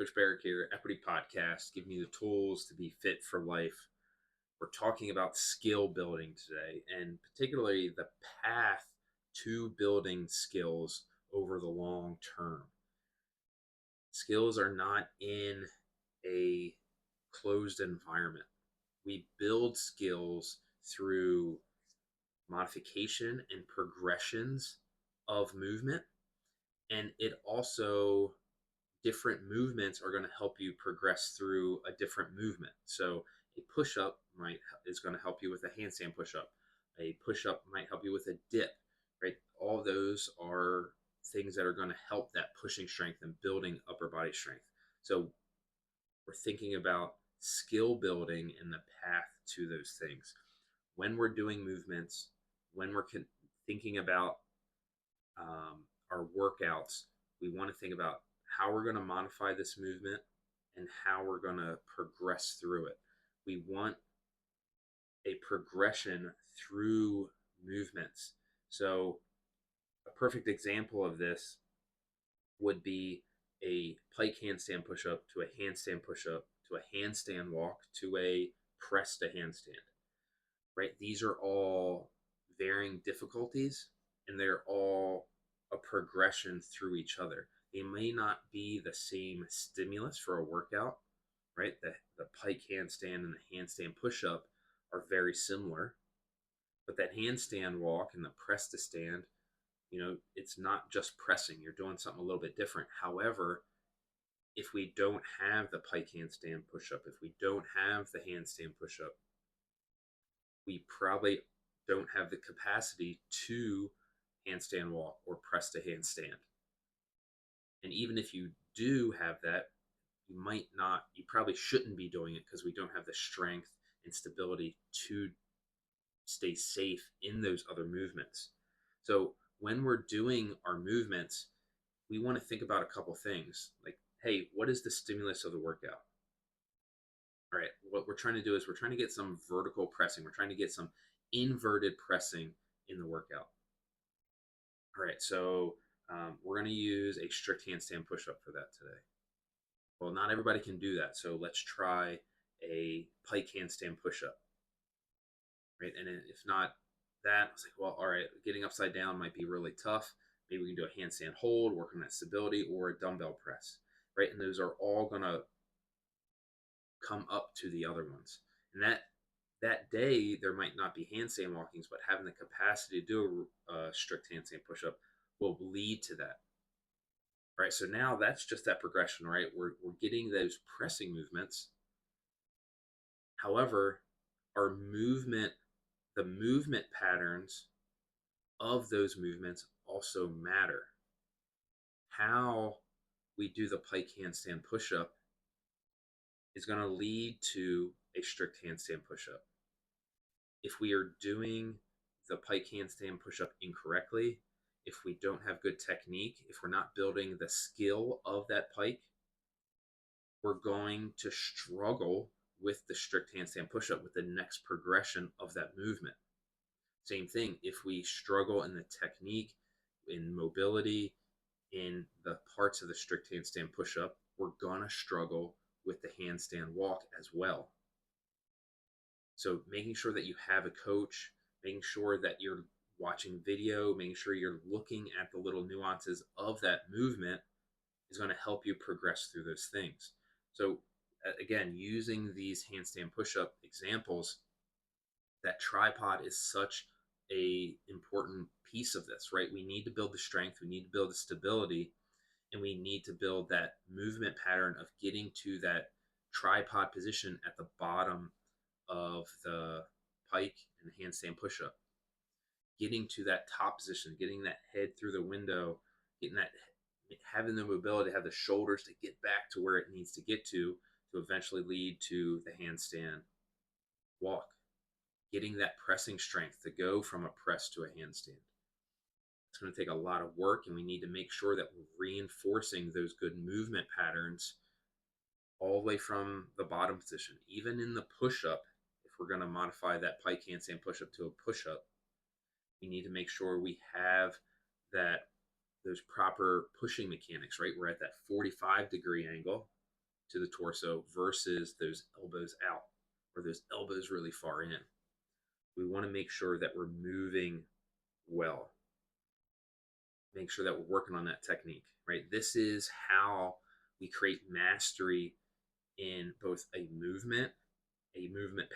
Coach Barrick here, Equity Podcast, giving you the tools to be fit for life. We're talking about skill building today, and particularly the path to building skills over the long term. Skills are not in a closed environment. We build skills through modification and progressions of movement, and it also different movements are going to help you progress through a different movement. So a push up might is going to help you with a handstand push up. A push up might help you with a dip, right? All those are things that are going to help that pushing strength and building upper body strength. So we're thinking about skill building and the path to those things. When we're doing movements, when we're thinking about our workouts, we want to think about how we're going to modify this movement and how we're going to progress through it. We want a progression through movements. So, a perfect example of this would be a pike handstand push up to a handstand push up to a handstand walk to a press to handstand, right? These are all varying difficulties and they're all a progression through each other. They may not be the same stimulus for a workout, right? The pike handstand and the handstand push up are very similar, but that handstand walk and the press to stand, it's not just pressing. You're doing something a little bit different. However, if we don't have the pike handstand push up, if we don't have the handstand push up, we probably don't have the capacity to handstand walk or press to handstand. And even if you do have that, you probably shouldn't be doing it because we don't have the strength and stability to stay safe in those other movements. So when we're doing our movements, we want to think about a couple things like, hey, what is the stimulus of the workout? All right, what we're trying to do is we're trying to get some vertical pressing. We're trying to get some inverted pressing in the workout. All right, so we're going to use a strict handstand push-up for that today. Well, not everybody can do that, so let's try a pike handstand push-up, right? And if not that, it's like, well, all right, getting upside down might be really tough. Maybe we can do a handstand hold, work on that stability, or a dumbbell press, right? And those are all going to come up to the other ones. And that day, there might not be handstand walkings, but having the capacity to do a strict handstand push-up will lead to that. Right, so now that's just that progression, right? We're getting those pressing movements. However, the movement patterns of those movements also matter. How we do the pike handstand push-up is going to lead to a strict handstand push-up. If we are doing the pike handstand push-up incorrectly, if we don't have good technique, if we're not building the skill of that pike, we're going to struggle with the strict handstand push-up with the next progression of that movement. Same thing, if we struggle in the technique, in mobility, in the parts of the strict handstand push-up, we're going to struggle with the handstand walk as well. So making sure that you have a coach, making sure that you're watching video, making sure you're looking at the little nuances of that movement is going to help you progress through those things. So again, using these handstand push-up examples, that tripod is such a important piece of this, right? We need to build the strength, we need to build the stability, and we need to build that movement pattern of getting to that tripod position at the bottom of the pike and the handstand push-up, getting to that top position, getting that head through the window, having the mobility to have the shoulders to get back to where it needs to get to eventually lead to the handstand walk, getting that pressing strength to go from a press to a handstand. It's going to take a lot of work, and we need to make sure that we're reinforcing those good movement patterns all the way from the bottom position. Even in the push-up, if we're going to modify that pike handstand push-up to a push-up, we need to make sure we have those proper pushing mechanics, right? We're at that 45-degree angle. to the torso versus those elbows out or those elbows really far in. We want to make sure that we're moving well, make sure that we're working on that technique, right? This is how we create mastery in both a movement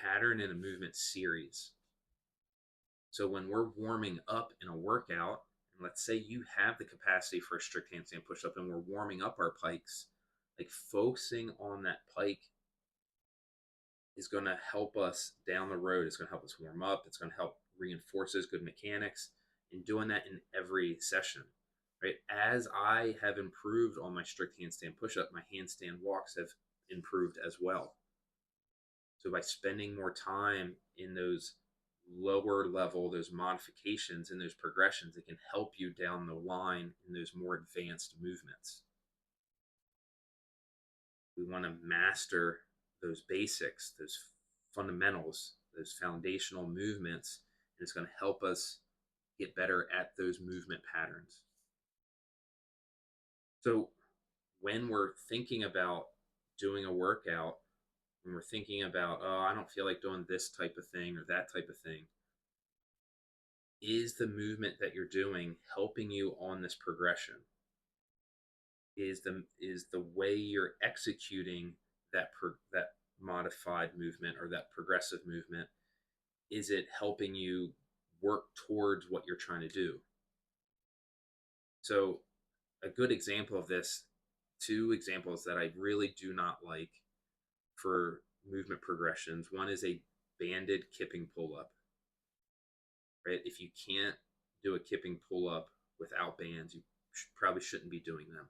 pattern, and a movement series. So when we're warming up in a workout, and let's say you have the capacity for a strict handstand push up and we're warming up our pikes, like focusing on that pike is going to help us down the road. It's going to help us warm up. It's going to help reinforce those good mechanics, and doing that in every session, right? As I have improved on my strict handstand push up, my handstand walks have improved as well. So by spending more time in those lower level, those modifications and those progressions, it can help you down the line in those more advanced movements. We want to master those basics, those fundamentals, those foundational movements, and it's going to help us get better at those movement patterns. So when we're thinking about doing a workout, when we're thinking about, oh, I don't feel like doing this type of thing or that type of thing, is the movement that you're doing helping you on this progression? Is the way you're executing that modified movement or that progressive movement, is it helping you work towards what you're trying to do? So a good example of this, two examples that I really do not like for movement progressions. One is a banded kipping pull up, right? If you can't do a kipping pull up without bands, you probably shouldn't be doing them.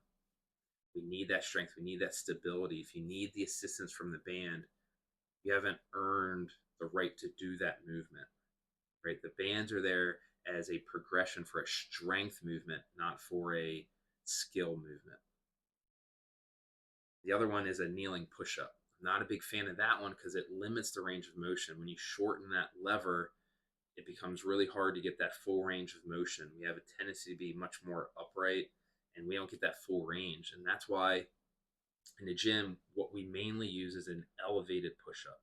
We need that strength. We need that stability. If you need the assistance from the band, you haven't earned the right to do that movement, right? The bands are there as a progression for a strength movement, not for a skill movement. The other one is a kneeling push-up. I'm not a big fan of that one because it limits the range of motion. When you shorten that lever, it becomes really hard to get that full range of motion. We have a tendency to be much more upright, and we don't get that full range. And that's why in the gym, what we mainly use is an elevated push-up.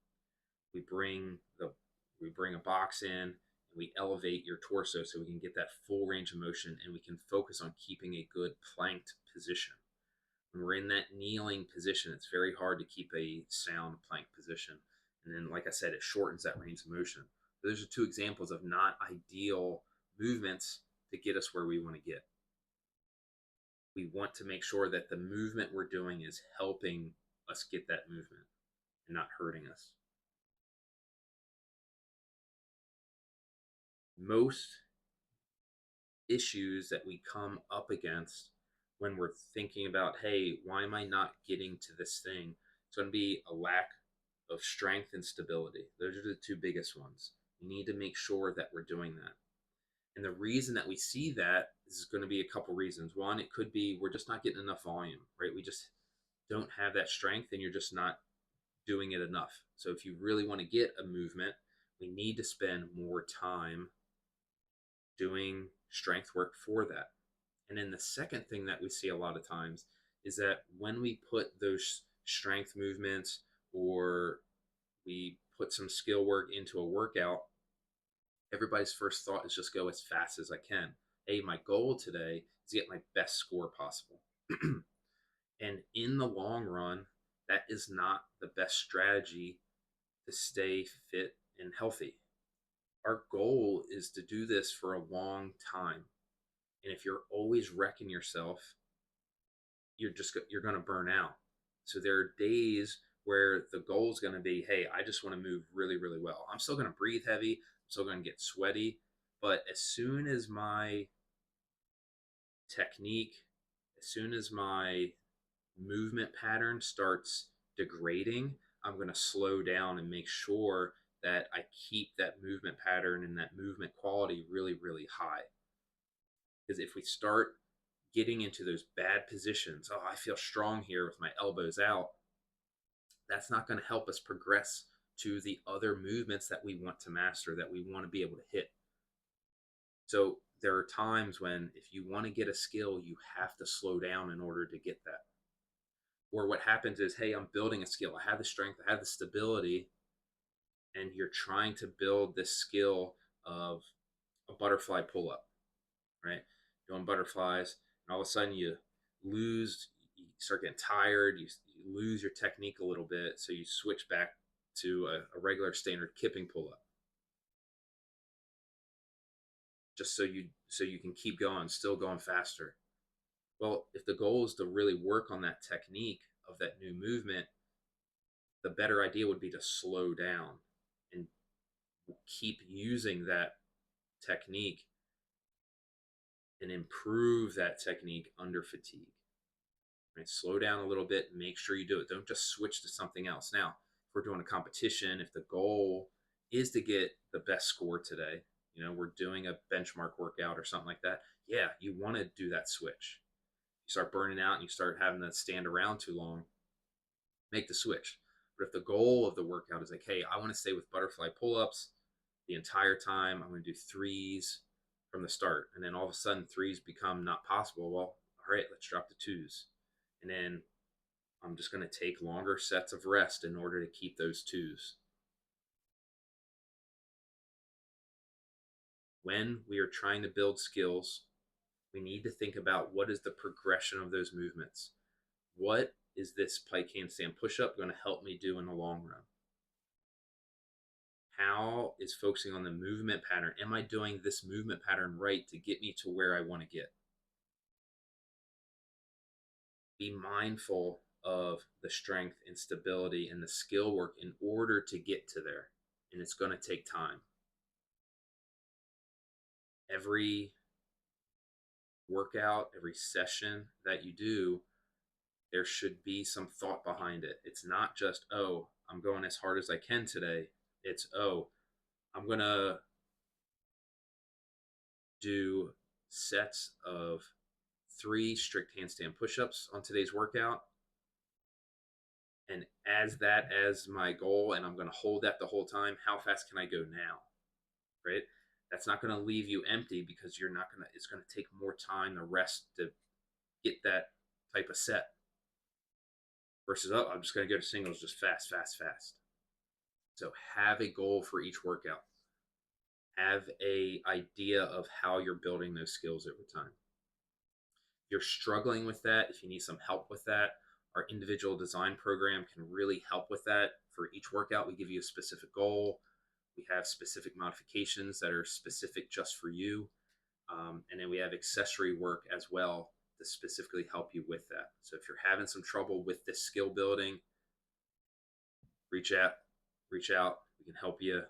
We bring a box in and we elevate your torso so we can get that full range of motion, and we can focus on keeping a good planked position. When we're in that kneeling position, it's very hard to keep a sound plank position. And then, like I said, it shortens that range of motion. So those are two examples of not ideal movements to get us where we want to get. We want to make sure that the movement we're doing is helping us get that movement and not hurting us. Most issues that we come up against when we're thinking about, hey, why am I not getting to this thing? It's going to be a lack of strength and stability. Those are the two biggest ones. We need to make sure that we're doing that. And the reason that we see that is going to be a couple reasons. One, it could be we're just not getting enough volume, right? We just don't have that strength and you're just not doing it enough. So if you really want to get a movement, we need to spend more time doing strength work for that. And then the second thing that we see a lot of times is that when we put those strength movements or we put some skill work into a workout, everybody's first thought is just go as fast as I can. Hey, my goal today is to get my best score possible. And in the long run, that is not the best strategy to stay fit and healthy. Our goal is to do this for a long time. And if you're always wrecking yourself, you're going to burn out. So there are days where the goal is going to be, hey, I just want to move really, really well. I'm still going to breathe heavy. I'm still going to get sweaty. But as soon as my technique, as soon as my movement pattern starts degrading, I'm going to slow down and make sure that I keep that movement pattern and that movement quality really, really high. Because if we start getting into those bad positions, oh, I feel strong here with my elbows out, that's not going to help us progress to the other movements that we want to master, that we want to be able to hit. So there are times when if you want to get a skill, you have to slow down in order to get that. Or what happens is, hey, I'm building a skill. I have the strength, I have the stability, and you're trying to build this skill of a butterfly pull up, right? Doing butterflies, and all of a sudden you start getting tired, you lose your technique a little bit, so you switch back to a regular standard kipping pull up, just so you can keep going, still going faster. Well, if the goal is to really work on that technique of that new movement, the better idea would be to slow down and keep using that technique and improve that technique under fatigue. Right? Slow down a little bit, make sure you do it. Don't just switch to something else. Now, if we're doing a competition, if the goal is to get the best score today, we're doing a benchmark workout or something like that. Yeah, you want to do that switch. You start burning out and you start having to stand around too long, make the switch. But if the goal of the workout is like, hey, I want to stay with butterfly pull ups the entire time, I'm going to do threes from the start. And then all of a sudden, threes become not possible. Well, all right, let's drop the twos. And then I'm just going to take longer sets of rest in order to keep those twos. When we are trying to build skills, we need to think about what is the progression of those movements. What is this pike handstand push-up going to help me do in the long run? How is focusing on the movement pattern? Am I doing this movement pattern right to get me to where I want to get? Be mindful of the strength and stability and the skill work in order to get to there. And it's going to take time. Every workout, every session that you do, there should be some thought behind it. It's not just, oh, I'm going as hard as I can today. It's, oh, I'm going to do sets of 3 strict handstand push-ups on today's workout, and as my goal, and I'm going to hold that the whole time. How fast can I go now? Right? That's not going to leave you empty, because it's going to take more time to rest to get that type of set versus, oh, I'm just going to go to singles, just fast, fast, fast. So have a goal for each workout. Have a idea of how you're building those skills over time. If you're struggling with that, if you need some help with that, our individual design program can really help with that. For each workout, we give you a specific goal. We have specific modifications that are specific just for you. And then we have accessory work as well to specifically help you with that. So if you're having some trouble with this skill building, reach out. We can help you.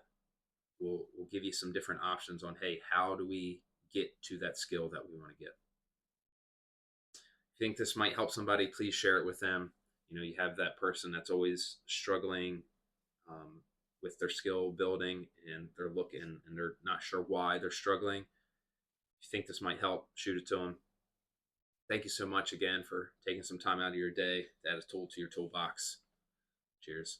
We'll give you some different options on, hey, how do we get to that skill that we want to get? If you think this might help somebody, please share it with them. You have that person that's always struggling with their skill building, and they're looking and they're not sure why they're struggling. If you think this might help, shoot it to them. Thank you so much again for taking some time out of your day to add a tool to your toolbox. Cheers.